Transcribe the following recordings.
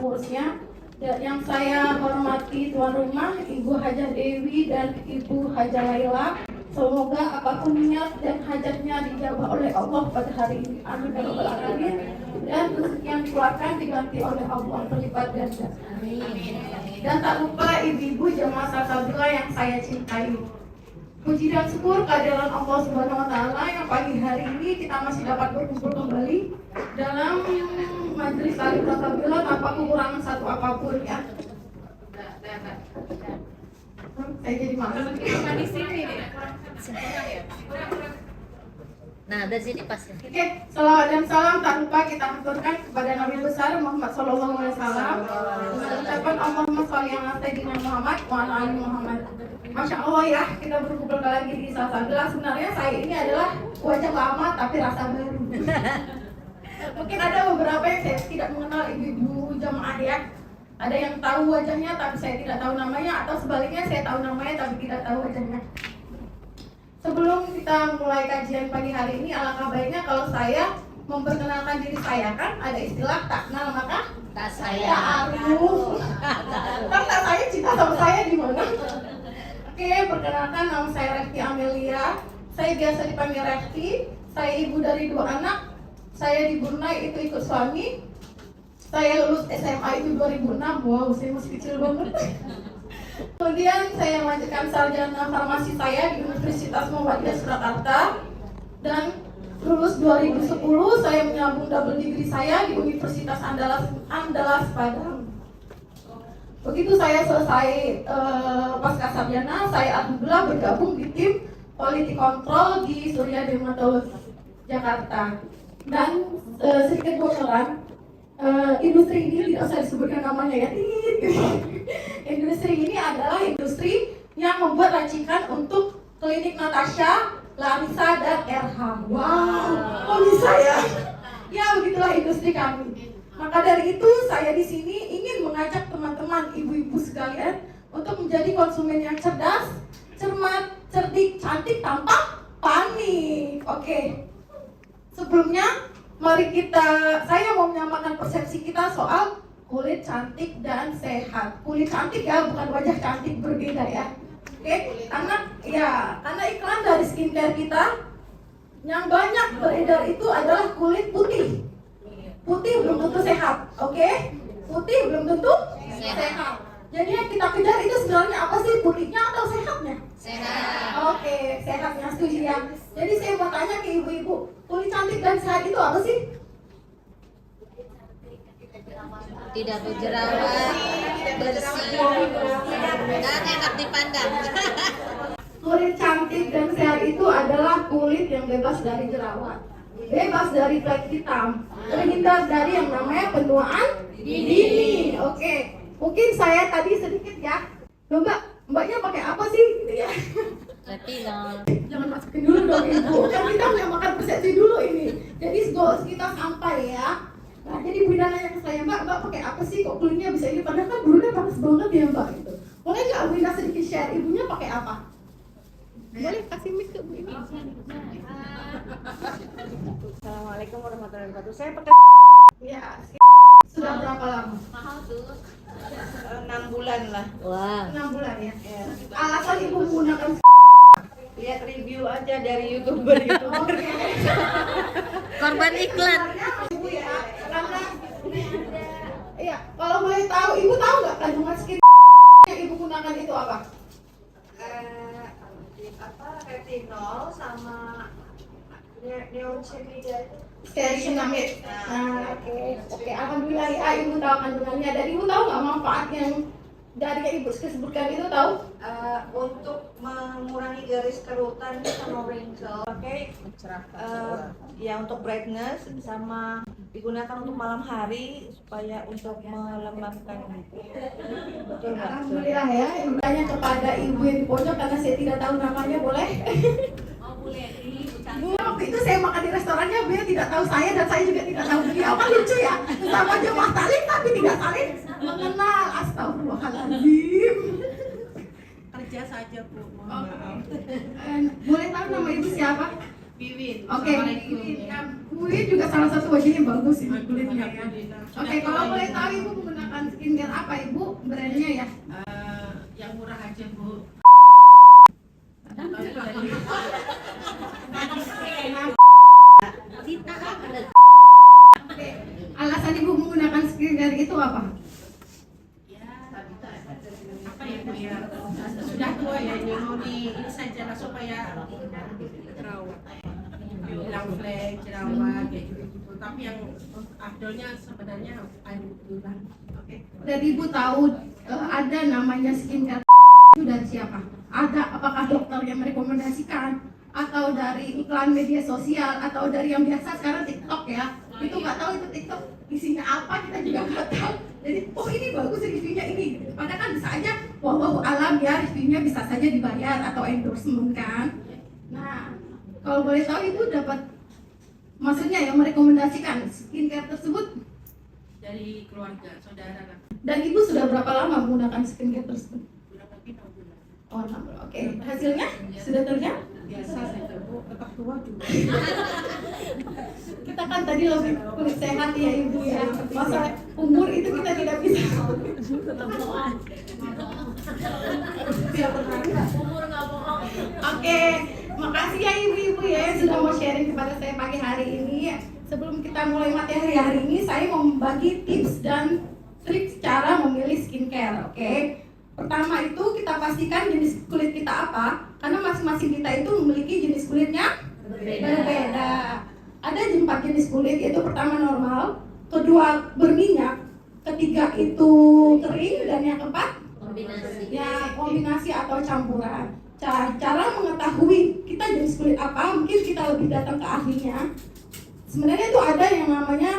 pengurusnya. Yang saya hormati tuan rumah Ibu Hajah Dewi dan Ibu Hajah Laila. Semoga apapun niat dan hajatnya dijawab oleh Allah pada hari ini. Amin ya rabbal alamin. Dan rezeki yang dikeluarkan diganti oleh Allah berlipat ganda. Dan tak lupa ibu-ibu jemaah Sakabila yang saya cintai. Puji dan syukur kehadiran Allah Subhanahu wa taala yang pagi hari ini kita masih dapat berkumpul kembali dalam majelis taklim Sakabila tanpa kekurangan satu apapun ya. Saya jadi malas. Di sini nih. Nah, dari sini pas ya. Oke, salawat dan salam tak lupa kita aturkan kepada Nabi besar Muhammad sallallahu alaihi wasallam. Ucapan Allahumma sholli ala sayyidina Muhammad wa ala ali Muhammad. Masya Allah ya, kita berkumpul lagi di Sakabila. Sebenarnya saya ini adalah wajah lama tapi rasa baru. Mungkin ada beberapa yang saya tidak mengenal ibu-ibu jamaah ya. Ada yang tahu wajahnya tapi saya tidak tahu namanya, atau sebaliknya saya tahu namanya tapi tidak tahu wajahnya. Sebelum kita mulai kajian pagi hari ini, alangkah baiknya kalau saya memperkenalkan diri saya. Kan ada istilah tak kenal maka Tak tak saya. aruf. Kan tak saya cinta sama saya di mana? Oke, perkenalkan nama saya Refti Amelia. Saya biasa dipanggil Refti. Saya ibu dari 2 anak. Saya di Brunei itu ikut suami. Saya lulus SMA itu 2006. Wow, saya masih kecil banget. Kemudian saya melanjutkan sarjana farmasi saya di Universitas Muhammadiyah Surakarta. Dan lulus 2010 saya menyambung double degree saya di Universitas Andalas Padang. Begitu saya selesai pasca sarjana, saya alhamdulillah bergabung di tim quality control di Surya Dermatologi Jakarta. Dan sedikit bocoran, industri ini tidak usah disebutkan namanya ya. Industri ini adalah industri yang membuat racikan untuk klinik Natasha, Larissa, dan RH. Wow, kok bisa ya? Ya begitulah industri kami. Maka dari itu saya di sini ingin mengajak teman-teman ibu-ibu sekalian untuk menjadi konsumen yang cerdas, cermat, cerdik, cantik tanpa panik. Oke. Sebelumnya saya mau menyamakan persepsi kita soal kulit cantik dan sehat. Kulit cantik ya, bukan wajah cantik, berbeda ya. Oke, karena iklan dari skincare kita yang banyak beredar itu adalah kulit putih. Putih belum tentu sehat, oke? Putih belum tentu sehat. Jadi yang kita kejar itu sebenarnya apa sih? Putihnya atau sehatnya? Sehat. Oke, sehatnya, setuju ya. Jadi saya mau tanya ke ibu-ibu, kulit cantik dan sehat itu apa sih? Tidak berjerawat, bersih, dan enak dipandang. Kulit cantik dan sehat itu adalah kulit yang bebas dari jerawat, bebas dari flek hitam, terhindar dari yang namanya penuaan dini. Oke, mungkin saya tadi sedikit ya. Mbaknya pakai apa sih? Gitu ya. Retinol. Jangan masukin dulu dong ibu. Kan kita menyamakan persepsi dulu ini. Jadi goals kita sampai ya. Nah, jadi Bu Ina nanya ke saya, Mbak pakai apa sih kok kulitnya bisa ini? Padahal kan dulunya panas banget ya Mbak gitu. Boleh nggak Bu Ina sedikit share ibunya pakai apa? Boleh kasih mic ke Bu Ina. Assalamualaikum warahmatullahi wabarakatuh. Saya pakai Ya, sudah berapa lama? Mahal tuh. 6 bulan lah. Wah. 6 bulan ya. Ya. Alasan ibu menggunakan Lihat review aja dari youtuber. Oke. Korban iklan. Ibu ya, karena iya, kalau boleh tahu, ibu tahu nggak kandungan skin yang ibu gunakan itu apa? Retinol sama neocenamide. Niacinamide. Nah, oke, alhamdulillah ya ibu tahu kandungannya. Dan ibu tahu nggak manfaat yang dari yang ibu sebutkan itu tahu? Untuk mengurangi garis kerutan sama wrinkle, pakai ya untuk brightness, sama digunakan untuk malam hari supaya untuk melemahkan. Betul nggak? Alhamdulillah ya. Ibu tanya kepada ibu yang di pojok karena saya tidak tahu namanya, boleh? Oh, boleh. Bu, waktu itu saya makan di restorannya, beliau tidak tahu saya dan saya juga tidak tahu beliau. Kan lucu ya, sama jemaah taklim tapi tidak saling mengenal. Astagfirullahaladzim. Kerja saja Bu. Boleh tahu nama ibu siapa? Wiwin. Oke, Bu Wiwin juga salah satu wajahnya bagus ini kulitnya ya. Oke, kalau boleh tahu ibu menggunakan menggunakan skincare apa Ibu? Brandnya ya? Yang murah aja Bu. Oke. Alasan Ibu menggunakan skincare itu apa? Ya, apa ya Bu ya? Sudah tua ya, ini mau ini saja lah supaya jerawat, hilang flek, jerawat kayak gitu. Tapi yang afdolnya sebenarnya air bulan. Oke. Dari Ibu tahu ada namanya skincare itu dari siapa? Ada apakah dokter yang merekomendasikan atau dari iklan media sosial atau dari yang biasa sekarang TikTok ya? Itu nggak tahu itu TikTok isinya apa, kita juga nggak tahu. Jadi oh ini bagus reviewnya ini. Padahal kan bisa aja wow alam ya, reviewnya bisa saja dibayar atau endorsement kan. Nah kalau boleh tahu Ibu dapat maksudnya yang merekomendasikan skincare tersebut Dari keluarga, saudara lah. dan Ibu sudah berapa lama menggunakan skincare tersebut? Kurang lebih 6 bulan. Oh, 6 bulan. Oke. Hasilnya sudah terlihat? Biasa saja Bu, tetap tua juga. Kita kan tadi lebih kulit sehat ya Ibu ya. Masa umur itu kita tidak bisa. Umur nggak bohong. Oke, makasih ya ibu-ibu ya yang sudah mau sharing kepada saya pagi hari ini. Sebelum kita mulai materi hari ini, saya mau membagi tips dan trik cara memilih skincare. Oke. Pertama itu kita pastikan jenis kulit kita apa, karena masing-masing kita itu memiliki jenis kulitnya berbeda. Ada 4 jenis kulit, yaitu pertama normal, kedua berminyak, ketiga itu kering, dan yang keempat Kombinasi. ya kombinasi atau campuran. Cara mengetahui kita jenis kulit apa, mungkin kita lebih datang ke ahlinya. Sebenarnya itu ada yang namanya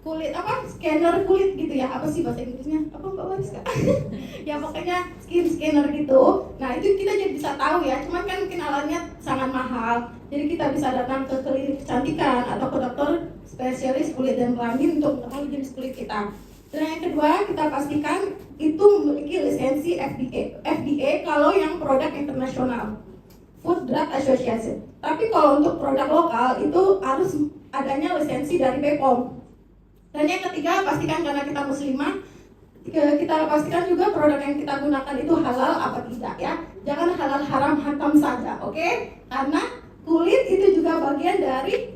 kulit apa, scanner kulit gitu ya, apa sih bahasa Inggrisnya, apa Mbak Wariska? Ya pokoknya skin scanner gitu. Nah itu kita jadi bisa tahu ya, cuman kan mungkin alatnya sangat mahal. Jadi kita bisa datang ke klinik kecantikan atau ke dokter spesialis kulit dan kelamin untuk mengetahui jenis kulit kita. Dan yang kedua, kita pastikan itu memiliki lisensi FDA kalau yang produk internasional, Food Drug Association. Tapi kalau untuk produk lokal itu harus adanya lisensi dari BPOM. Dan yang ketiga, pastikan karena kita muslimah, kita pastikan juga produk yang kita gunakan itu halal apa tidak ya. Jangan halal haram hatam saja, oke? Karena kulit itu juga bagian dari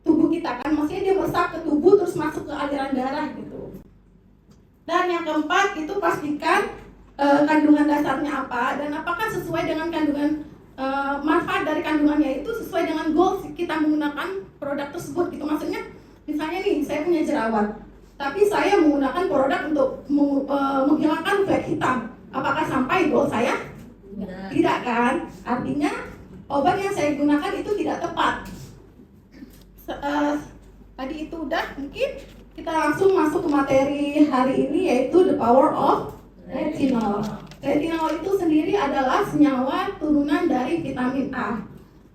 tubuh kita kan, maksudnya dia meresap ke tubuh terus masuk ke aliran darah gitu. Dan yang keempat itu pastikan kandungan dasarnya apa dan apakah sesuai dengan kandungan manfaat dari kandungannya itu sesuai dengan goals kita menggunakan produk tersebut gitu. Maksudnya misalnya nih saya punya jerawat, tapi saya menggunakan produk untuk menghilangkan flek hitam. Apakah sampai goal saya? Tidak kan? Artinya obat yang saya gunakan itu tidak tepat. Tadi itu udah, mungkin kita langsung masuk ke materi hari ini, yaitu the power of retinol. Retinol itu sendiri adalah senyawa turunan dari vitamin A.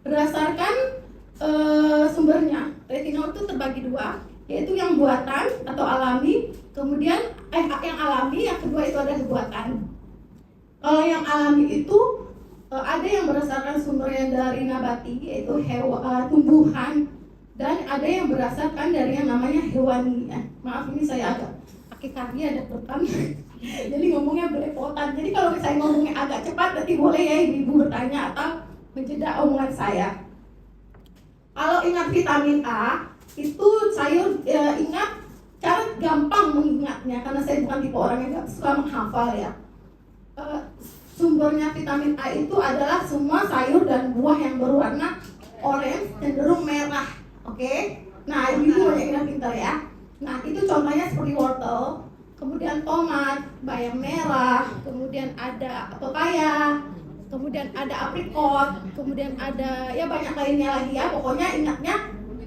Berdasarkan sumbernya, retinol itu terbagi dua, yaitu yang buatan atau alami, kemudian yang alami, yang kedua itu ada buatan. Kalau yang alami itu ada yang berdasarkan sumbernya dari nabati, yaitu tumbuhan, dan ada yang berdasarkan dari yang namanya hewani. Maaf ini saya agak pakai kaki ada depan, jadi ngomongnya belepotan. Jadi kalau saya ngomongnya agak cepat, nanti boleh ya ibu bertanya atau menjeda omongan saya. Kalau ingat vitamin A, itu saya ingat cara gampang mengingatnya, karena saya bukan tipe orang yang gak suka menghafal ya. Sumbernya vitamin A itu adalah semua sayur dan buah yang berwarna orange cenderung merah. Oke, nah ibu banyak yang pintar ya. Nah itu contohnya seperti wortel, kemudian tomat, bayam merah, kemudian ada pepaya, kemudian ada aprikot, kemudian ada ya banyak lainnya lagi ya. Pokoknya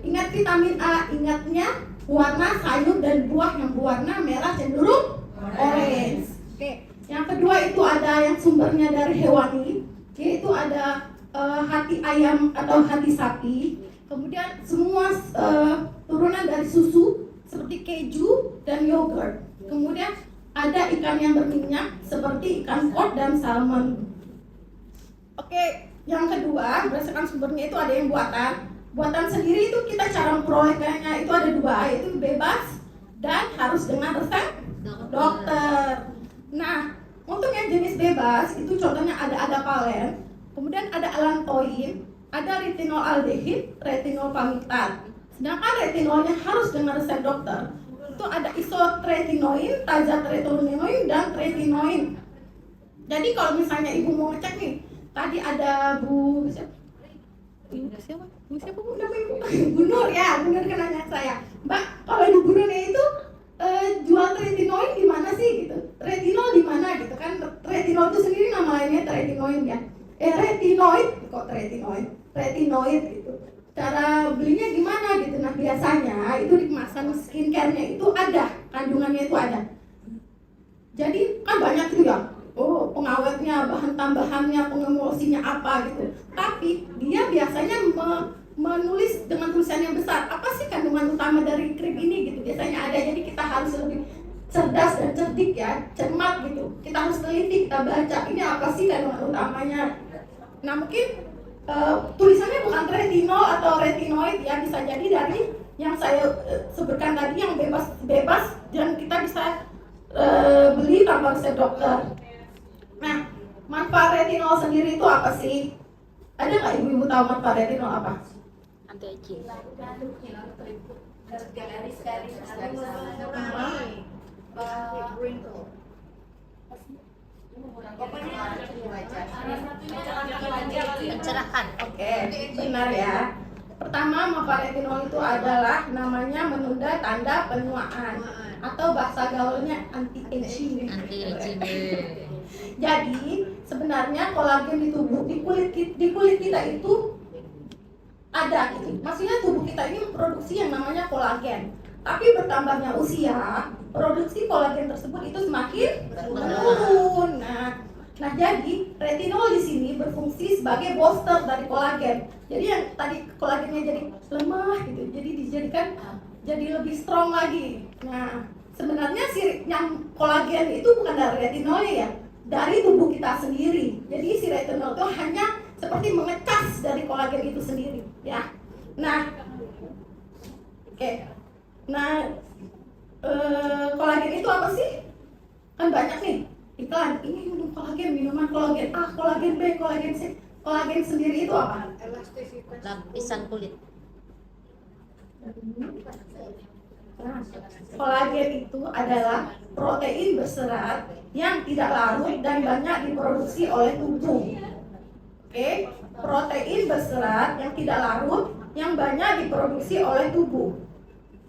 ingat vitamin A, ingatnya warna sayur dan buah yang berwarna merah cenderung orange. Oke, yang kedua itu ada yang sumbernya dari hewani, yaitu ada hati ayam atau hati sapi. Kemudian semua turunan dari susu seperti keju dan yogurt. Kemudian ada ikan yang berminyak seperti ikan kod dan salmon. Oke, yang kedua berdasarkan sumbernya itu ada yang buatan. Buatan sendiri itu kita cara memperolehnya itu ada dua, yaitu bebas dan harus dengan resep dokter. Nah, untuk yang jenis bebas itu contohnya ada adapalen, kemudian ada allantoin, ada retinol-aldehid, retinol pamitat. Sedangkan retinolnya harus dengan resep dokter. Itu ada isotretinoin, tazatretinoin, dan tretinoin. Jadi kalau misalnya ibu mau ngecek nih, tadi ada Bu siapa? Bu siapa Bu namanya Bu? Bu Nur ya, Bu Nur kan nanya saya, Mbak, kalau Ibu Nurnya itu jual tretinoin di mana sih gitu? Retinol di mana gitu kan? Retinol itu sendiri nama lainnya tretinoin ya. Retinoid kok tretinoin? Retinoid gitu. Cara belinya gimana gitu? Nah biasanya itu di kemasan skincare-nya itu ada, kandungannya itu ada. Jadi kan banyak itu ya. Oh, pengawetnya, bahan tambahannya, pengemulsinya apa gitu. Tapi dia biasanya menulis dengan tulisan yang besar. Apa sih kandungan utama dari krim ini gitu. Biasanya ada. Jadi kita harus lebih cerdas dan cerdik ya, cermat gitu. Kita harus teliti, kita baca ini apa sih kandungan utamanya. Nah mungkin tulisannya bukan retinol atau retinoid ya, bisa jadi dari yang saya sebutkan tadi yang bebas dan kita bisa beli tanpa resep dokter. Nah, manfaat retinol sendiri itu apa sih? Ada nggak ibu-ibu tahu manfaat retinol apa? Anti aging. Pencerahan. Oke, benar ya. Pertama, manfaat retinol itu adalah namanya menunda tanda penuaan atau bahasa gaulnya anti aging. Jadi sebenarnya kolagen di tubuh di kulit kita itu ada gitu. Maksudnya tubuh kita ini memproduksi yang namanya kolagen. Tapi bertambahnya usia, produksi kolagen tersebut itu semakin menurun. Nah jadi retinol di sini berfungsi sebagai booster dari kolagen. Jadi yang tadi kolagennya jadi lemah gitu, jadi dijadikan jadi lebih strong lagi. Nah sebenarnya yang kolagen itu bukan dari retinolnya ya, dari tubuh kita sendiri. Jadi si retinol itu hanya seperti mengecas dari kolagen itu sendiri ya. Nah Nah, kolagen itu apa sih? Kan banyak nih iklan, ini minum kolagen, minuman kolagen A, kolagen B, kolagen C. Kolagen sendiri itu apa? Lapisan kulit. Nah, kolagen itu adalah protein berserat yang tidak larut dan banyak diproduksi oleh tubuh. Oke, protein berserat yang tidak larut yang banyak diproduksi oleh tubuh.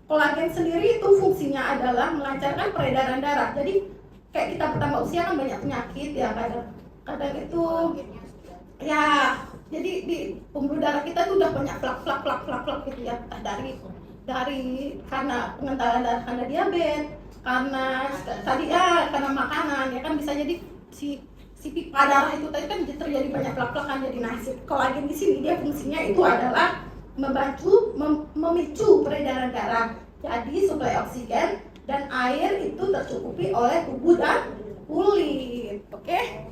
Kolagen sendiri itu fungsinya adalah melancarkan peredaran darah. Jadi kayak kita bertambah usia kan banyak penyakit ya, kadang itu ya, jadi di pembuluh darah kita tuh udah banyak flak gitu ya, dari karena pengentalan darah, karena diabetes, karena tadi ya karena makanan ya kan, bisa jadi si pipa darah itu tadi kan terjadi banyak flak kan, jadi nah kolagen di sini dia fungsinya itu adalah memicu peredaran darah. Jadi suplai oksigen dan air itu tercukupi oleh tubuh dan kulit. Oke?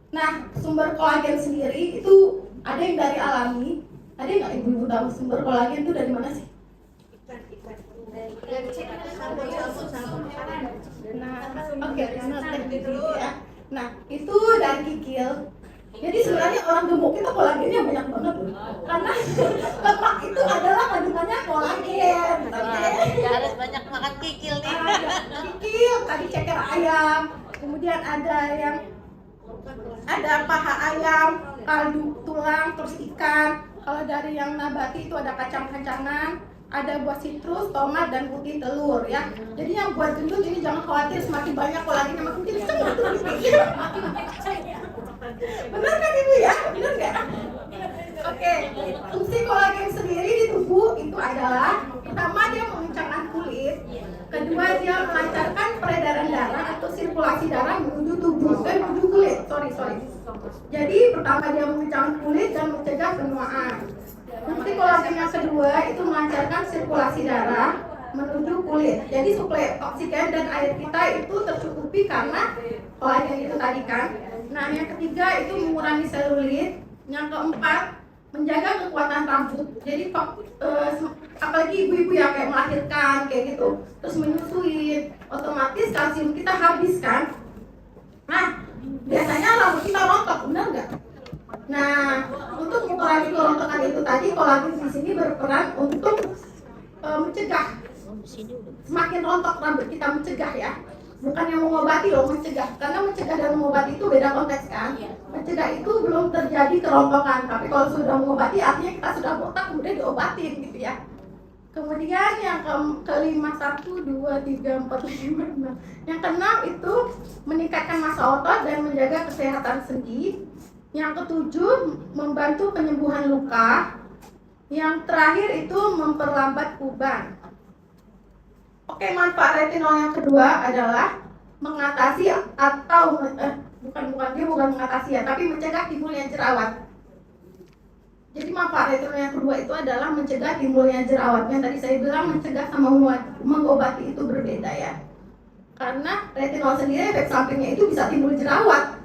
Nah, sumber kolagen sendiri itu ada yang dari alami. Ada nggak ibu-ibu tahu sumber kolagen itu dari mana sih? Nah, oke, ya. Nah, itu dari kikil. Jadi sebenarnya orang gemuk itu kolagennya banyak banget loh. Karena lemak itu adalah kandungannya kolagen. Ya harus banyak makan kikil nih. Kikil, tadi ceker ayam, kemudian ada paha ayam, kaldu tulang, terus ikan. Kalau dari yang nabati itu ada kacang-kacangan, ada buah sitrus, tomat, dan putih telur ya. Jadi yang buat gendut ini jangan khawatir, semakin banyak kolagennya makin kenceng tuh dipikir. Benar kan ibu ya? Benar nggak? Oke, fungsi kolagen sendiri di tubuh itu adalah pertama dia mengencangkan kulit, kedua dia melancarkan peredaran darah atau sirkulasi darah menuju tubuh, menuju kulit. Sorry. Jadi pertama dia mengencangkan kulit dan mencegah penuaan. Fungsi kolagen yang kedua itu melancarkan sirkulasi darah menuju kulit. Jadi suplai oksigen dan air kita itu tercukupi karena kolagen itu tadi kan. Nah, yang ketiga itu mengurangi selulit. Yang keempat, menjaga kekuatan rambut. Jadi apalagi ibu-ibu yang kayak melahirkan kayak gitu, terus menyusui, otomatis kalsium kita habis kan. Nah, biasanya rambut kita rontok, benar nggak? Nah, untuk mengurangi kerontokan itu tadi, kolagen di sini berperan untuk mencegah semakin rontok rambut kita, mencegah ya. Bukan yang mengobati loh, mencegah. Karena mencegah dan mengobati itu beda konteks kan. Mencegah itu belum terjadi kerontokan, tapi kalau sudah mengobati artinya kita sudah botak kemudian diobatin gitu ya. Kemudian yang kelima, 1, 2, 3, 4, 5, 6. Yang keenam itu meningkatkan massa otot dan menjaga kesehatan sendi. Yang ketujuh membantu penyembuhan luka. Yang terakhir itu memperlambat uban. Oke, manfaat retinol yang kedua adalah mengatasi atau bukan mengatasi ya, tapi mencegah timbulnya jerawat. Jadi manfaat retinol yang kedua itu adalah mencegah timbulnya jerawat. Yang tadi saya bilang mencegah sama mengobati itu berbeda ya. Karena retinol sendiri efek sampingnya itu bisa timbul jerawat.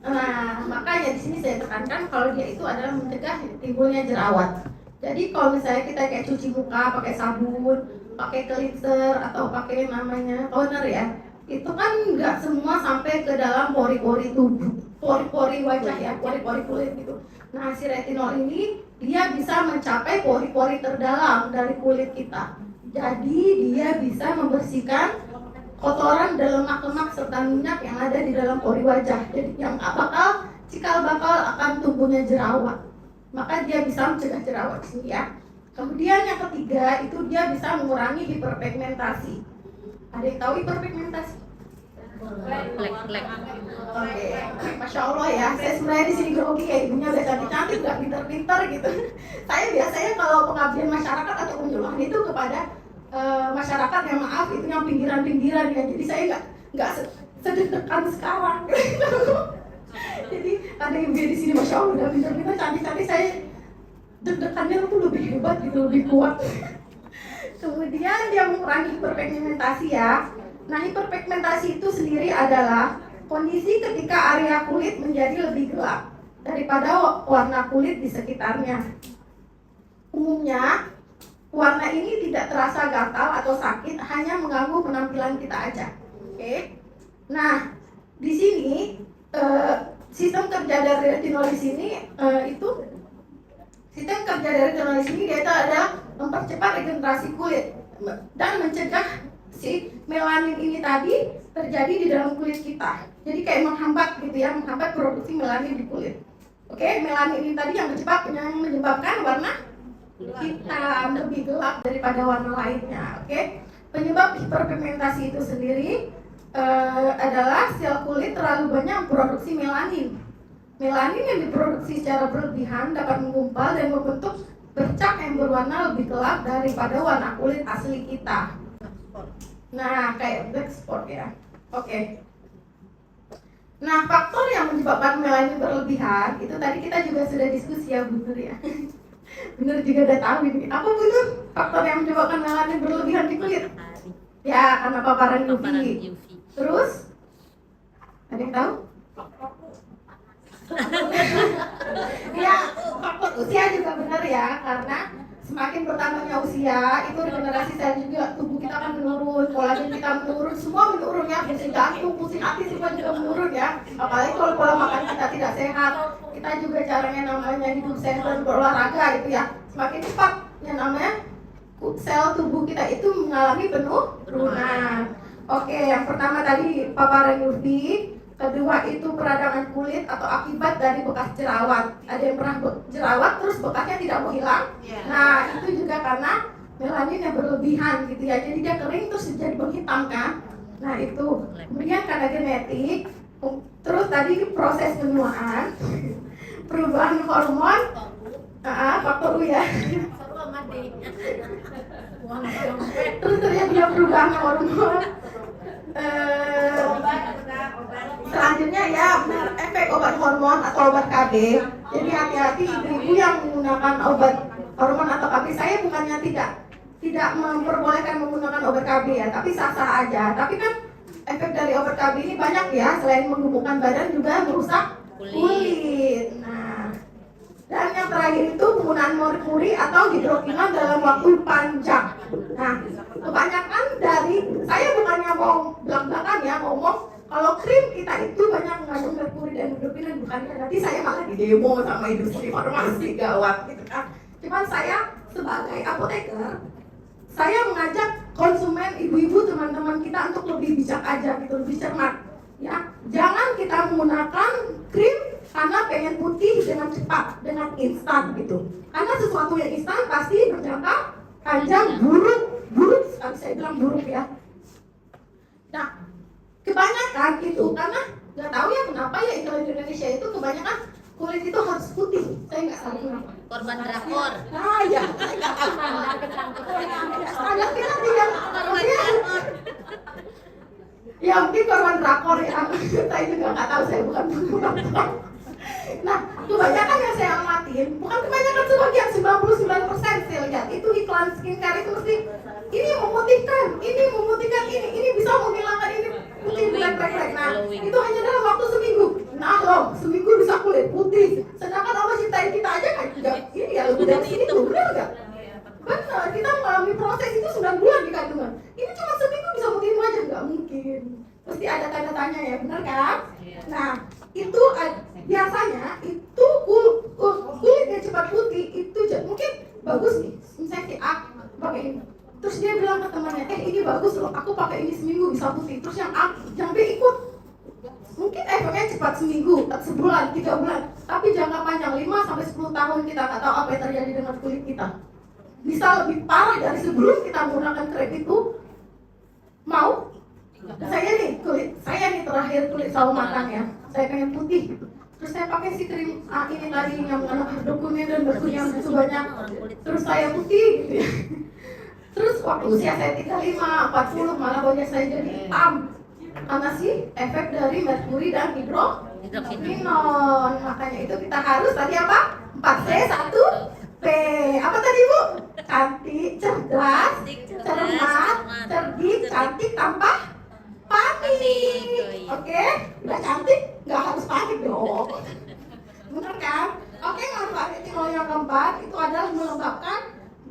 Nah, makanya di sini saya tekankan kalau dia itu adalah mencegah timbulnya jerawat. Jadi kalau misalnya kita kayak cuci muka pakai sabun, pakai cleanser atau pakai namanya toner ya, itu kan nggak semua sampai ke dalam pori-pori tubuh, pori-pori wajah ya, pori-pori kulit gitu. Nah, si retinol ini dia bisa mencapai pori-pori terdalam dari kulit kita. Jadi dia bisa membersihkan kotoran dan lemak-lemak serta minyak yang ada di dalam pori wajah. Jadi yang cikal bakal akan tumbuhnya jerawat. Maka dia bisa mencegah jerawat sini ya. Kemudian yang ketiga itu dia bisa mengurangi hiperpigmentasi. Ada yang tahu hiperpigmentasi? Flek. Oke, masya Allah ya. Saya sebenarnya di sini grogi kayak ibunya udah cantik-cantik, udah pinter-pinter gitu. Saya biasanya kalau pengabdian masyarakat atau penyuluhan itu kepada masyarakat yang maaf itu yang pinggiran-pinggiran ya. Jadi saya nggak sedek-dekan sekarang. Jadi ada ibu di sini masya Allah udah pinter-pinter, cantik-cantik, saya deg-degannya tuh lebih hebat gitu, lebih kuat. Kemudian dia mengurangi hiperpigmentasi ya. Nah, hiperpigmentasi itu sendiri adalah kondisi ketika area kulit menjadi lebih gelap daripada warna kulit di sekitarnya. Umumnya warna ini tidak terasa gatal atau sakit, hanya mengganggu penampilan kita aja. Oke. Nah, di sini sistem kerja dari retinol di sini sistem kerja dari retinol di sini dia itu ada mempercepat regenerasi kulit dan mencegah si melanin ini tadi terjadi di dalam kulit kita. Jadi kayak menghambat gitu ya, menghambat produksi melanin di kulit. Oke, melanin ini tadi yang menyebabkan warna hitam lebih gelap daripada warna lainnya. Oke, penyebab hiperpigmentasi itu sendiri adalah sel kulit terlalu banyak memproduksi melanin. Melanin yang diproduksi secara berlebihan dapat menggumpal dan membentuk bercak yang berwarna lebih gelap daripada warna kulit asli kita. Nah, kayak black spot ya. Oke. Nah, faktor yang menyebabkan melanin berlebihan itu tadi kita juga sudah diskusi ya, bener ya. Bener juga udah tahu ini. Apa bener faktor yang menyebabkan melanin berlebihan di kulit? Ya, karena paparan UV. Terus ada yang tahu? Ya, faktor usia juga benar ya, karena semakin bertambahnya usia itu regenerasi sel juga tubuh kita akan menurun, kolagen kita menurun, semua menurun ya, fungsi jantung, fungsi hati semua juga menurun ya. Apalagi kalau pola makan kita tidak sehat, kita juga caranya namanya hidup sehat dan berolahraga itu ya, semakin cepat yang namanya sel tubuh kita itu mengalami penurunan. Oke, yang pertama tadi paparan UV. Kedua itu peradangan kulit atau akibat dari bekas jerawat. Ada yang pernah jerawat terus bekasnya tidak mau hilang. Nah, itu juga karena melanin yang berlebihan gitu ya. Jadi dia kering terus jadi menghitam kan. Nah, itu. Kemudian karena genetik. Terus tadi proses penuaan, perubahan hormon, faktor U ya. Terus terjadinya perubahan hormon. Selanjutnya ya efek obat hormon atau obat KB. Jadi hati-hati ibu-ibu yang menggunakan obat hormon atau KB. Saya bukannya tidak memperbolehkan menggunakan obat KB ya, tapi sah-sah aja. Tapi kan efek dari obat KB ini banyak ya, selain menggemukkan badan juga merusak kulit. Nah, Dan yang terakhir itu penggunaan merkuri atau hidrokinon dalam waktu panjang. Nah, kebanyakan dari saya bukannya mau belak-belakan ya, ngomong kalau krim kita itu banyak mengandung merkuri dan hidrokinon, bukannya nanti saya malah di demo sama industri farmasi gawat gitu kan. Cuman saya sebagai apoteker, saya mengajak konsumen, ibu-ibu, teman-teman kita untuk lebih bijak aja gitu, lebih cermat. Ya, jangan kita menggunakan krim karena pengen putih dengan cepat, dengan instan gitu. Karena sesuatu yang instan pasti berjangka panjang buruk sekali, saya bilang buruk ya. Nah, kebanyakan itu karena nggak tahu ya kenapa ya di Indonesia itu kebanyakan kulit itu harus putih. Saya nggak tahu kenapa. Korban drakor. Ah ya, saya nggak tahu. Standar kita tidak. Ya mungkin korban drakor ya. Saya juga nggak tahu, saya bukan korban drakor. Nah, kebanyakan yang saya amatin, bukan kebanyakan, sebagian 99% saya lihat itu iklan skincare itu mesti ini memutihkan, ini bisa menghilangkan ini putih black. Nah, itu hanya dalam waktu seminggu. Nah loh, seminggu bisa kulit putih. Sedangkan Allah cintai kita aja kan juga ini ya lebih dari seminggu, benar nggak? Benar, kita mengalami proses itu 9 bulan di kandungan. Ini cuma seminggu bisa putih aja, nggak mungkin. Pasti ada tanda tanya ya, benar kan? Nah, itu biasanya itu kulit yang cepat putih itu mungkin bagus nih. Misalnya si A pakai ini, terus dia bilang ke temannya, ini bagus loh, aku pakai ini seminggu bisa putih. Terus yang B ikut, mungkin efeknya cepat seminggu, sebulan, 3 bulan. Tapi jangka panjang 5-10 tahun kita nggak tahu apa yang terjadi dengan kulit kita. Bisa lebih parah dari sebelum kita menggunakan krim itu. Mau? Saya nih terakhir kulit sawo matang ya. Saya pengen putih. Terus saya pakai si krim ini tadi yang mengandung hidrokunin dan merkuri yang begitu banyak. Terus saya putih gitu ya. Terus waktu usia saya 35, 40 malah wajah saya jadi hitam. Karena sih efek dari merkuri dan hidrokinon. Makanya itu kita harus tadi apa? 4C, 1P. Apa tadi Bu? Cantik, cerdas, cermat, cerdik, cantik tanpa panik. Oke? Udah cantik, nggak harus panik dong. Bener kan? Oke, manfaat retinol yang keempat itu adalah melembabkan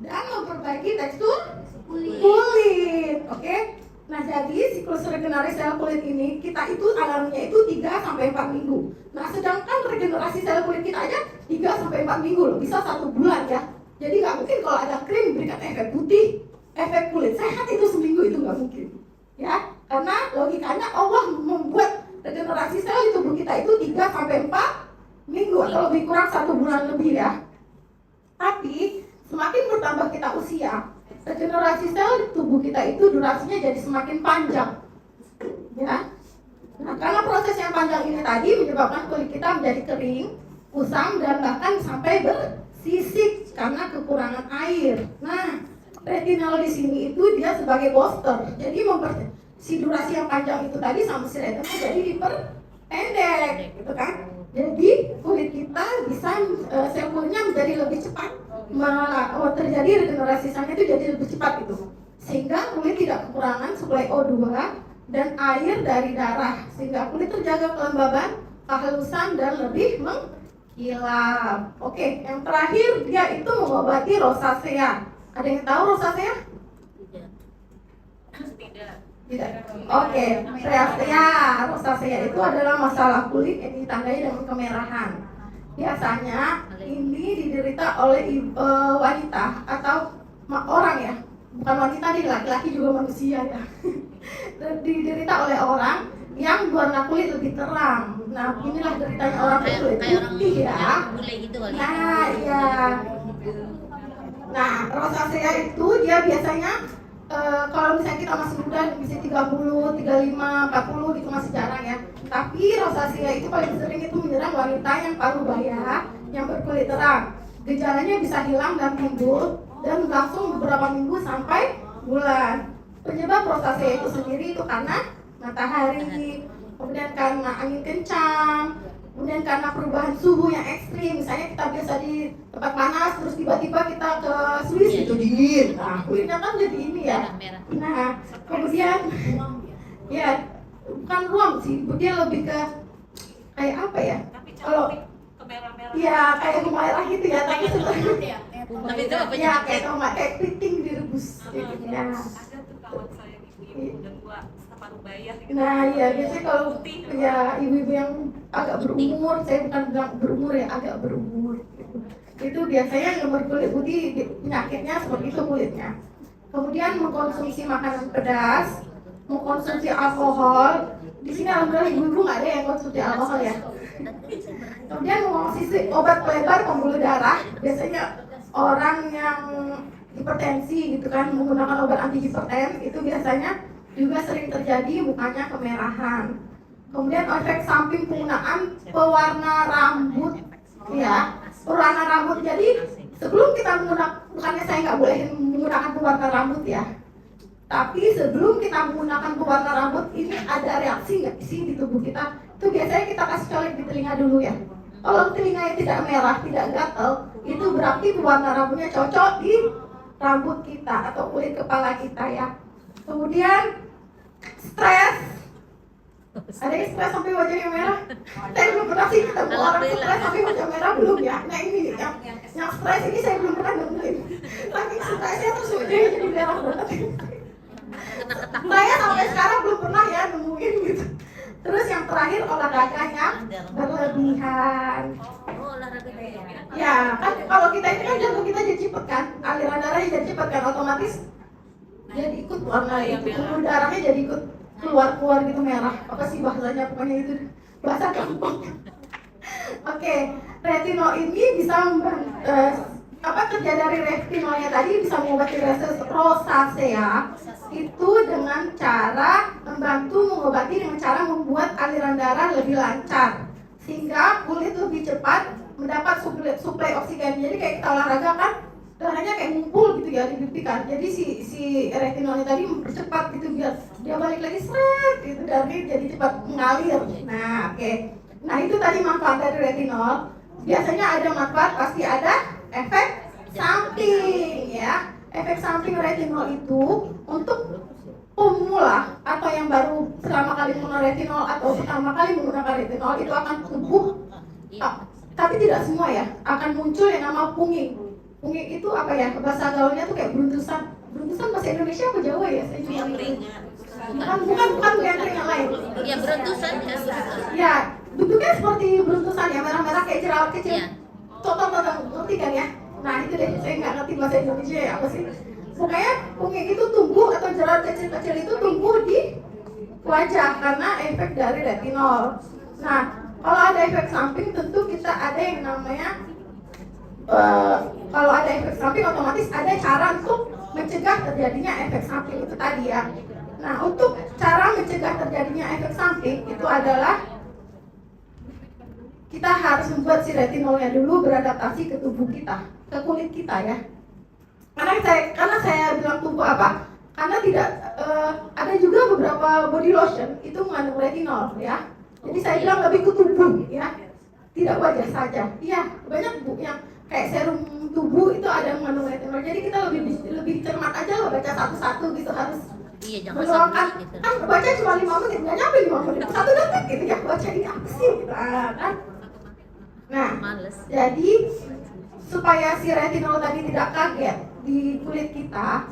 dan memperbaiki tekstur kulit. Oke? Nah, jadi siklus regenerasi sel kulit ini kita itu alaminya itu 3-4 minggu. Nah, sedangkan regenerasi sel kulit kita aja 3-4 minggu loh, bisa 1 bulan ya. Jadi nggak mungkin kalau ada krim memberikan efek putih, efek kulit sehat itu seminggu, itu nggak mungkin. Ya, karena logikanya Allah membuat regenerasi sel di tubuh kita itu 3-4 minggu atau lebih kurang 1 bulan lebih ya. Tapi semakin bertambah kita usia, regenerasi sel di tubuh kita itu durasinya jadi semakin panjang. Ya. Nah, karena proses yang panjang ini tadi menyebabkan kulit kita menjadi kering, kusam, dan bahkan sampai bersisik karena kekurangan air. Nah, retinol di sini itu dia sebagai booster. Jadi si durasi yang panjang itu tadi sama si retinol jadi diperpendek, gitu kan? Jadi kulit kita bisa sel kulitnya menjadi lebih cepat, terjadi regenerasi selnya itu jadi lebih cepat gitu. Sehingga kulit tidak kekurangan suplai O2 dan air dari darah, sehingga kulit terjaga kelembaban, kehalusan, dan lebih mengkilap. Oke, yang terakhir dia itu mengobati rosacea. Ada yang tahu rosacea? Tidak. Oke, rosacea itu adalah masalah kulit yang ditandai dengan kemerahan. Biasanya ini diderita oleh wanita atau orang ya, bukan wanita nih, laki-laki juga manusia ya. Diderita oleh orang yang warna kulit lebih terang. Nah, inilah deritanya orang kulit putih ya. Nah, iya. Nah, rosacea itu dia biasanya kalau misalnya kita masih muda, bisa 30, 35, 40 itu masih jarang ya. Tapi rosacea itu paling sering itu menyerang wanita yang parubaya, yang berkulit terang. Gejalanya bisa hilang dan timbul dan langsung beberapa minggu sampai bulan. Penyebab rosacea itu sendiri itu karena matahari, kemudian karena angin kencang, kemudian karena perubahan suhu yang ekstrim. Misalnya kita biasa di tempat panas, terus tiba-tiba kita ke Swiss itu dingin. Nah, kulitnya kan jadi ini ya. Nah, kemudian ya bukan ruam sih, dia lebih ke kayak apa ya? Kalau kemerah-merah. Iya, kayak merah gitu ya, tapi sebenarnya Tapi itu apa ya kayak tomat, kayak keriting direbus gitu ya. Ada tuh kawan saya ibu-ibu udah tua separuh bayar gitu. Nah, ya biasanya kalau ya ibu-ibu yang agak berumur, saya bukan bilang berumur ya, agak berumur gitu. Itu biasanya yang berkulit putih penyakitnya seperti itu kulitnya. Kemudian mengkonsumsi makanan pedas, mengkonsumsi alkohol. Di sini alhamdulillah ibu-ibu nggak ada yang konsumsi alkohol ya. Kemudian mengkonsumsi obat pelebar pembuluh darah, biasanya orang yang hipertensi gitu kan menggunakan obat anti hiperten itu biasanya juga sering terjadi mukanya kemerahan. Kemudian efek samping penggunaan pewarna rambut ya, pewarna rambut. Jadi sebelum kita menggunakan, bukannya saya nggak boleh menggunakan pewarna rambut ya, tapi sebelum kita menggunakan pewarna rambut ini ada reaksi nggak sih di tubuh kita? Itu biasanya kita kasih colek di telinga dulu ya. Kalau telinganya tidak merah, tidak gatal, itu berarti pewarna rambutnya cocok di rambut kita atau kulit kepala kita ya. Kemudian stres. Ada yang stres sampai wajahnya merah? Saya belum pernah sih ketemu orang stres sampai wajah merah, belum ya. Nah ini yang stres ini saya belum pernah nemuin. Saking stresnya terus wajahnya jadi merah banget. Saya sampai sekarang belum pernah ya nemuin gitu. Terus yang terakhir olahraganya berlebihan. Oh, olahraga Ya kan kalau kita ini kan jantung kita jadi cepet kan, aliran darahnya jadi cepet kan, otomatis jadi ikut warna itu, pembuluh darahnya jadi ikut keluar gitu merah. Apa sih bahasanya, pokoknya itu bahasa gampang. Oke, retinol ini bisa kerja dari retinolnya tadi bisa mengobati rosacea itu dengan cara membantu mengobati dengan cara membuat aliran darah lebih lancar sehingga kulit lebih cepat mendapat suplai oksigen. Jadi kayak kita olahraga kan darahnya kayak ngumpul gitu ya di pipi kan. Jadi si retinolnya tadi mempercepat gitu biar dia balik lagi seret gitu, darahnya jadi cepat mengalir. Nah, oke. Nah, itu tadi manfaat dari retinol. Biasanya ada manfaat, pasti ada efek samping ya. Efek samping retinol itu untuk pemula atau yang baru pertama kali menggunakan retinol atau pertama kali menggunakan retinol itu akan tumbuh, tapi tidak semua ya, akan muncul yang nama punging. Punging itu apa ya, bahasa gaulnya tuh kayak beruntusan. Beruntusan bahasa Indonesia apa Jawa ya? Saya juga bukan ganteng yang lain. Ya beruntusan ya. Ya, bentuknya seperti beruntusan ya, merah-merah kayak jerawat kecil. Ya. Total ngerti kan ya? Nah itu deh, saya nggak ngerti bahasa Indonesia ya apa sih. Pokoknya punging itu tumbuh atau jerawat kecil-kecil itu tumbuh di wajah karena efek dari retinol. Nah, kalau ada efek samping tentu kita ada yang namanya kalau ada efek samping otomatis ada cara untuk mencegah terjadinya efek samping itu tadi ya. Nah, untuk cara mencegah terjadinya efek samping itu adalah kita harus membuat si retinolnya dulu beradaptasi ke tubuh kita, ke kulit kita ya. Karena saya bilang tubuh apa? Karena tidak ada juga beberapa body lotion itu mengandung retinol ya. Jadi saya bilang lebih ke tubuh ya, tidak wajah saja. Iya, banyak bu yang kayak serum tubuh itu ada mengandung retinol. Jadi kita lebih cermat aja loh baca satu-satu gitu, harus Iya, jangan meluangkan. sampai gitu. Kan baca cuma 5 menit, nggak nyampe 5 menit, 1 detik gitu ya. Baca ini apa sih gitu kan? Nah, Males. jadi supaya si retinol tadi tidak kaget di kulit kita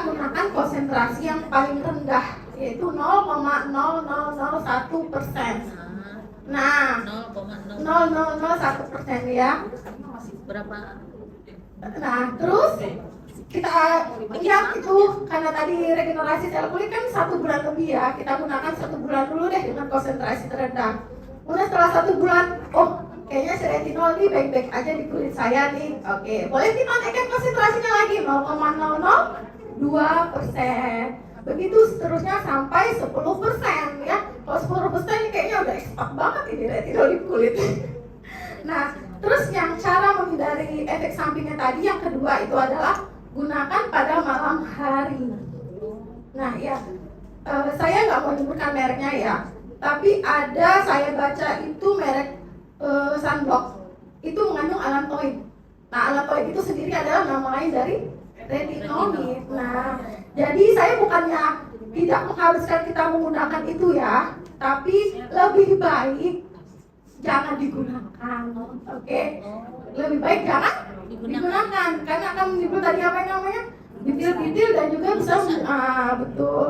gunakan konsentrasi yang paling rendah, yaitu 0,0001%. Nah, 0,001% ya. Berapa? Nah, terus kita ingat itu karena tadi regenerasi sel kulit kan 1 bulan lebih ya. Kita gunakan 1 bulan dulu deh dengan konsentrasi terendah. Kemudian setelah 1 bulan, oh kayaknya si retinol ini baik-baik aja di kulit saya nih. Oke, boleh kita naikkan konsentrasinya lagi 0,002%. Begitu seterusnya sampai 10% ya. Kalau 10% ini kayaknya udah expert banget ini retinol di kulit. Nah, terus yang cara menghindari efek sampingnya tadi yang kedua itu adalah gunakan pada malam hari. Nah ya, saya nggak mau menyebutkan mereknya ya, tapi ada saya baca itu merek sunblock itu mengandung allantoin. Nah, allantoin itu sendiri adalah nama lain dari retinoid. Nah, jadi saya bukannya tidak mengharuskan kita menggunakan itu ya, tapi lebih baik jangan digunakan. Oke, lebih baik jangan digunakan karena akan menimbulkan tadi apa yang namanya bintil-bintil dan juga bisa betul.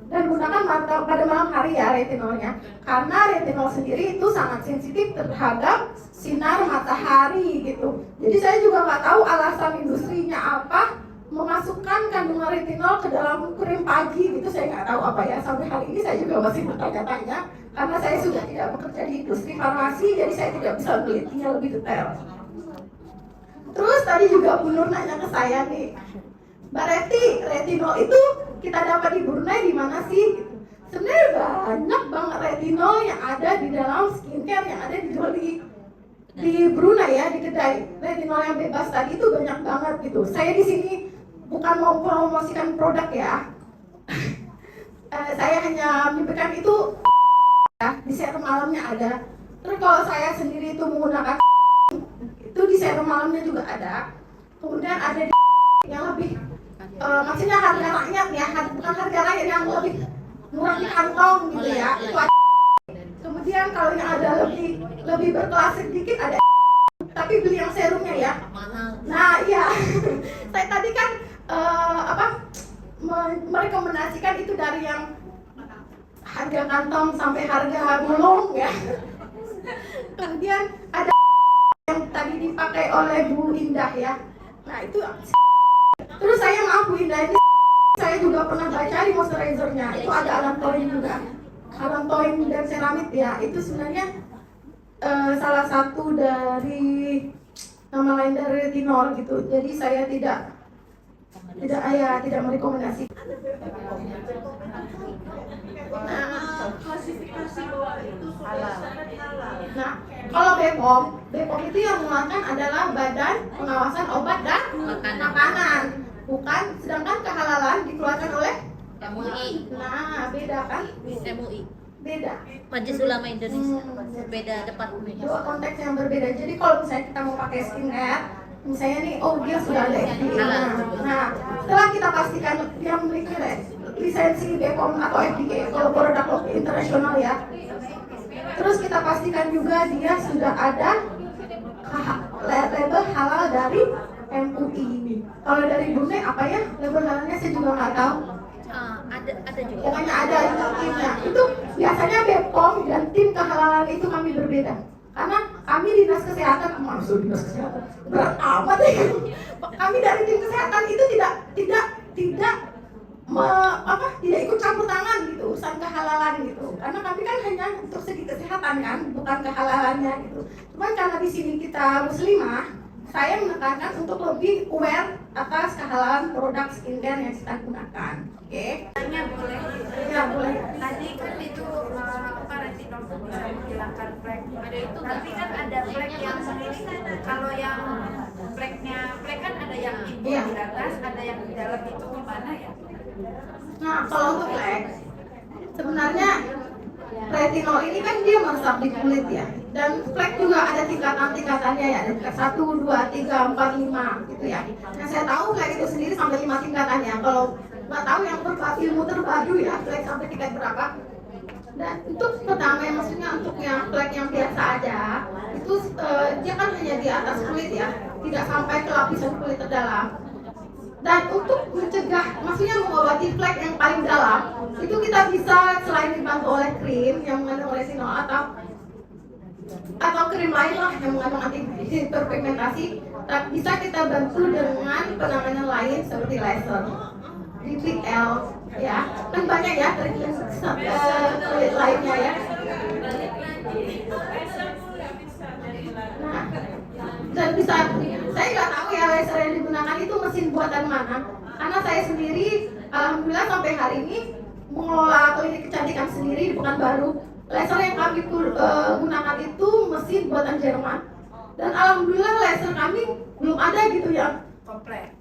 Dan gunakan pada malam hari ya retinolnya, karena retinol sendiri itu sangat sensitif terhadap sinar matahari gitu. Jadi saya juga nggak tahu alasan industrinya apa memasukkan kandungan retinol ke dalam krim pagi gitu, saya nggak tahu apa ya. Sampai hari ini saya juga masih bertanya-tanya karena saya sudah tidak bekerja di industri farmasi, jadi saya tidak bisa menelitinya lebih detail. Terus tadi juga Bu Nur nanya ke saya nih, Mbak Reti, retinol itu kita dapat di Brunei di mana sih? Sebenarnya banyak banget retinol yang ada di dalam skincare yang ada dijual di Brunei ya, di kedai. Retinol yang bebas tadi itu banyak banget gitu. Saya di sini bukan mau promosikan produk ya. Saya hanya menyebutkan itu ya, di serum malamnya ada. Terus kalau saya sendiri itu menggunakan itu di serum malamnya juga ada. Kemudian ada di yang lebih maksudnya harga rakyat ya, bukan harga rakyat, yang lebih murah di kantong gitu ya. Itu ada. Kemudian kalau yang ada lebih berkelas sedikit ada, tapi beli yang serumnya ya. Nah iya, saya tadi kan merekomendasikan itu dari yang harga kantong sampai harga gulung ya. Kemudian ada yang tadi dipakai oleh Bu Indah ya. Nah itu. Terus saya maaf Bu Indah, ini saya juga pernah baca di moisturizernya itu ada allantoin juga. Allantoin dan ceramid ya, itu sebenarnya salah satu dari nama lain dari retinol gitu. Jadi saya tidak merekomendasi. Klasifikasi bahwa itu halal. Nah, kalau BPOM itu yang mengeluarkan adalah Badan Pengawasan Obat dan Makanan. Bukan, sedangkan kehalalan dikeluarkan oleh MUI. Nah, beda kan? MUI. Beda. Majelis Ulama Indonesia. Beda departemen. Dua konteks yang berbeda. Jadi kalau misalnya kita mau pakai skincare, misalnya nih, oh dia sudah ada FDA. Nah, setelah kita pastikan dia memiliki lisensi BPOM atau FDA, kalau produk internasional ya. Terus kita pastikan juga dia sudah ada label halal dari MUI. Kalau dari Brunei apa ya label halalnya saya juga nggak tahu. Ada juga. Pokoknya ada timnya. Itu biasanya BPOM dan tim kehalalan itu kami berbeda. Karena kami dinas kesehatan, maksud dinas kesehatan berat amat ya. Kami dari tim kesehatan itu tidak ikut campur tangan gitu urusan kehalalan gitu. Karena kami kan hanya untuk segi kesehatan kan, bukan kehalalannya gitu. Cuman karena di sini kita muslimah, saya menekankan untuk lebih aware atas kehalalan produk skincare yang kita gunakan. Oke? Tanya boleh? Ya boleh. Tadi kan itu retinol bisa menghilangkan flek. Ada itu, tapi kan ada flek yang kalau yang flek kan ada yang ibu di atas, ada yang di dalam, itu gimana ya? Nah, kalau untuk flek, sebenarnya retinol ini kan dia meresap di kulit ya. Dan flek juga ada tingkatan-tingkatannya ya, ada tingkat 1, 2, 3, 4, 5 gitu ya. Nah, saya tahu flek itu sendiri sampai 5 tingkatannya. Kalau nggak tahu yang ilmu terbaru ya, flek sampai tingkat berapa. Dan untuk pertama yang maksudnya untuk yang flek yang biasa aja, itu dia kan hanya di atas kulit ya, tidak sampai ke lapisan kulit terdalam. Dan untuk mencegah, maksudnya mengobati flek yang paling dalam, itu kita bisa selain dibantu oleh krim yang mengandung retinol atau krim lain lah yang mengandung anti hiperpigmentasi, bisa kita bantu dengan penanganan lain seperti laser, BBL, ya, kan banyak ya kulit lainnya ya. Nah, dan bisa, saya nggak tahu ya laser yang digunakan itu mesin buatan mana, karena saya sendiri alhamdulillah sampai hari ini mengelola klinik kecantikan sendiri di Pekanbaru. Laser yang kami gunakan itu mesin buatan Jerman, dan alhamdulillah laser kami belum ada gitu yang Komplek.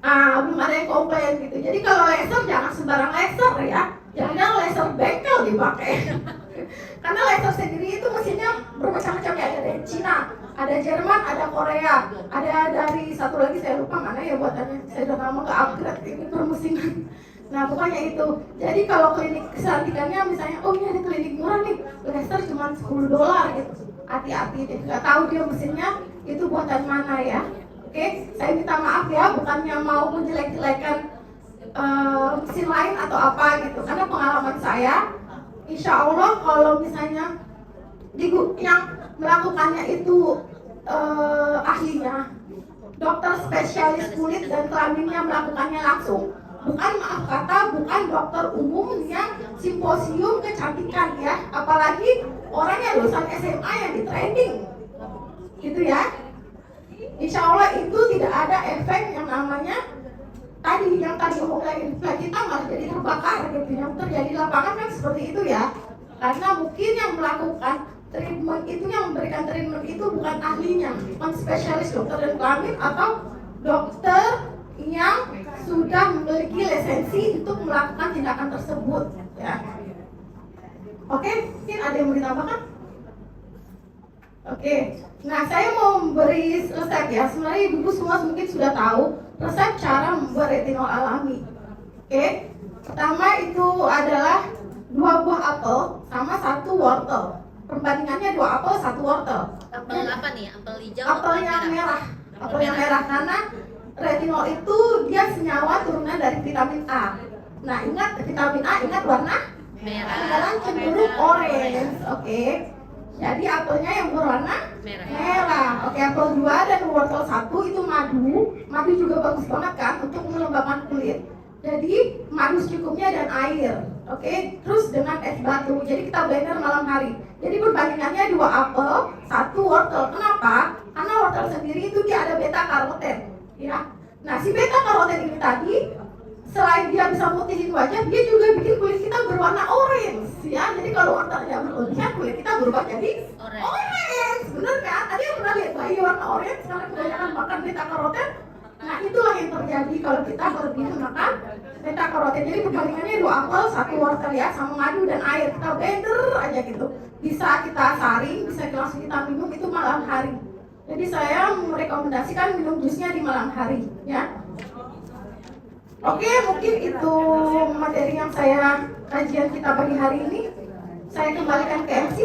belum ada yang komplain gitu. Jadi kalau laser jangan sembarang laser ya, jangan laser bengkel dipakai. Karena laser sendiri itu mesinnya bermacam-macam ya, ada dari Cina, ada Jerman, ada Korea, ada dari satu lagi saya lupa mana ya buatannya. Saya udah lama nggak upgrade ini permusinan. Nah, pokoknya itu. Jadi kalau klinik kecantikannya misalnya, oh ini ada klinik murah nih, laser cuma $10 gitu. Hati-hati deh, nggak tahu dia mesinnya itu buatan mana ya. Oke, saya minta maaf ya, bukannya mau menjelek-jelekan mesin lain atau apa gitu. Karena pengalaman saya, insya Allah kalau misalnya yang melakukannya itu ahlinya, dokter spesialis kulit dan kelaminnya melakukannya langsung. Bukan, maaf kata, bukan dokter umum yang simposium kecantikan ya. Apalagi orang yang lulusan SMA yang di training gitu ya. Insya Allah itu tidak ada efek yang namanya yang tadi ngomongin kita malah jadi terbakar gitu. Yang terjadi di lapangan kan seperti itu ya. Karena mungkin yang melakukan treatment itu, yang memberikan treatment itu bukan ahlinya, bukan spesialis dokter dan kelamin atau dokter yang sudah memiliki lisensi untuk melakukan tindakan tersebut ya. Oke, mungkin ada yang mau ditambahkan? Oke, nah saya mau memberi resep ya. Sebenarnya ibu semua mungkin sudah tahu resep cara membuat retinol alami. Oke, pertama itu adalah 2 buah apel sama 1 wortel. Perbandingannya 2 apel 1 wortel. Apel apa nih? Apel hijau? Apel yang merah. Apel yang merah karena retinol itu dia senyawa turunan dari vitamin A. Nah, ingat vitamin A, ingat warna Merah. sekarang cenderung orange. Oke. Jadi apelnya yang berwarna merah. Oke, apel 2 dan wortel 1 itu madu. Madu juga bagus banget kan untuk melembabkan kulit. Jadi madu secukupnya dan air. Oke, terus dengan es batu. Jadi kita blender malam hari. Jadi perbandingannya 2 apel, 1 wortel. Kenapa? Karena wortel sendiri itu dia ada beta karoten. Ya. Nah, si beta karoten ini tadi selain dia bisa mutihin wajah, dia juga bikin kulit kita berwarna orange ya. Jadi kalau wortelnya berlebihan, kulit kita berubah jadi orange. Bener kan? Tadi yang pernah lihat bayi warna orange karena kebanyakan makan beta karoten. Nah, itulah yang terjadi kalau kita berlebihan makan beta karoten. Jadi perbandingannya 2 apel, 1 wortel ya, sama madu dan air. Kita blender aja gitu. Bisa kita saring, bisa langsung kita minum itu malam hari. Jadi saya merekomendasikan minum jusnya di malam hari ya. Oke, mungkin itu materi yang kajian kita pagi hari ini. Saya kembalikan ke MC.